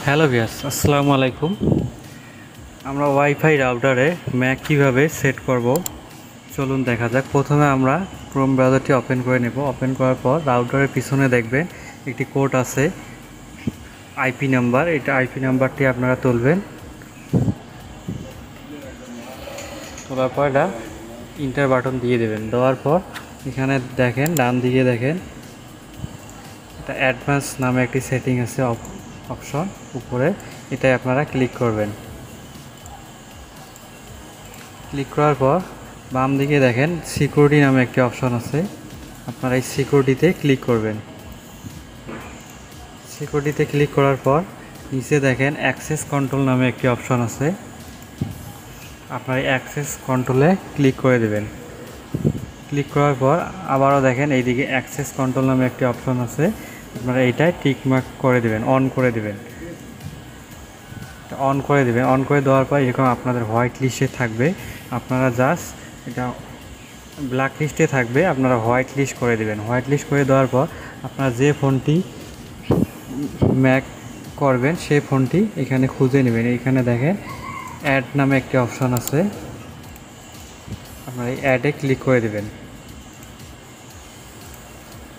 Hello viewers, আসসালামু আলাইকুম। আমরা ওয়াইফাই রাউটারে ম্যাক কিভাবে সেট করব চলুন দেখা যাক। প্রথমে আমরা ক্রোম ব্রাউজারটি ওপেন করে নেব। ওপেন করার পর রাউটারের পিছনে দেখবেন একটি কোড আছে, আইপি নাম্বার। এটা আইপি নাম্বারটি আপনারা তুলবেন। তোলার পর এটা ইন্টার বাটন দিয়ে দেবেন। দেওয়ার পর এখানে দেখেন, ডান দিকে দেখেন এটা অ্যাডভান্স নামে একটি সেটিং আছে অপশন উপরে, এটাই আপনারা ক্লিক করবেন। ক্লিক করার পর বাম দিকে দেখেন সিকিউরিটি নামে একটি অপশন আছে, আপনারা এই সিকিউরিটিতে ক্লিক করবেন। সিকিউরিটিতে ক্লিক করার পর নিচে দেখেন অ্যাক্সেস কন্ট্রোল নামে একটি অপশন আছে, আপনারা অ্যাক্সেস কন্ট্রোলে ক্লিক করে দেবেন। ক্লিক করার পর আবারও দেখেন এইদিকে অ্যাক্সেস কন্ট্রোল নামে একটি অপশন আছে, আপনারা এইটায় টিক মার্ক করে দেবেন, অন করে দেবেন। অন করে দেবেন। অন করে দেওয়ার পর এরকম আপনাদের হোয়াইট লিস্টে থাকবে, আপনারা জাস্ট এটা ব্ল্যাক লিস্টে থাকবে, আপনারা হোয়াইট লিস্ট করে দেবেন। হোয়াইট লিস্ট করে দেওয়ার পর আপনারা যে ফোনটি ম্যাক করবেন সেই ফোনটি এখানে খুঁজে নেবেন। এইখানে দেখেন অ্যাড নামে একটি অপশন আছে, আপনারা এই অ্যাডে ক্লিক করে দেবেন।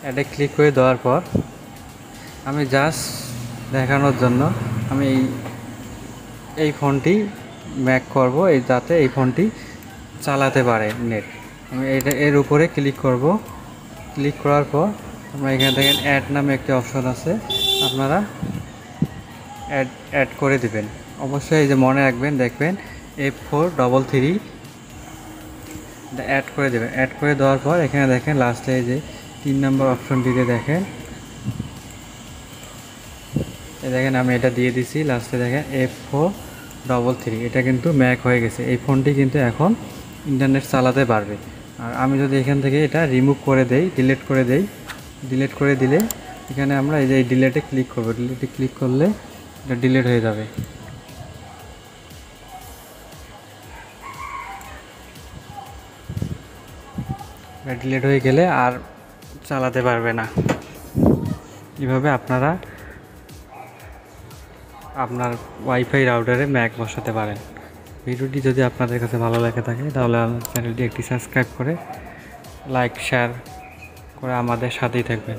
অ্যাডে ক্লিক করে দেওয়ার পর আমি জাস্ট দেখানোর জন্য আমি এই ফোনটি ম্যাক করব, যাতে এই ফোনটি চালাতে পারে নেট। আমি এর উপরে ক্লিক করব। ক্লিক করার পর আমরা এখানে দেখেন অ্যাড নামে একটি অপশন আছে, আপনারা অ্যাড করে দিবেন। অবশ্যই এই যে মনে রাখবেন, দেখবেন F433 অ্যাড করে দেবেন। অ্যাড করে দেওয়ার পর এখানে দেখেন লাস্টে এই যে 3 নম্বর অপশনটিতে দেখেন, দেখেন আমি এটা দিয়ে দিছি। লাস্টে দেখেন F433, এটা কিন্তু ম্যাক হয়ে গেছে। এই ফোনটি কিন্তু এখন ইন্টারনেট চালাতে পারবে। আর আমি যদি এখান থেকে এটা রিমুভ করে দেই, ডিলিট করে দেই, ডিলিট করে দিলে এখানে আমরা এই যে ডিলিটে ক্লিক করব। ডিলিটে ক্লিক করলে এটা ডিলিট হয়ে যাবে। ডিলিট হয়ে গেলে আর চালাতে পারবে না। এভাবে আপনারা আপনার ওয়াইফাই রাউটারে ম্যাক বসাতে পারেন। ভিডিওটি যদি আপনাদের কাছে ভালো লাগে থাকে তাহলে আমার চ্যানেলটি একটি সাবস্ক্রাইব করে লাইক শেয়ার করে আমাদের সাথেই থাকবেন।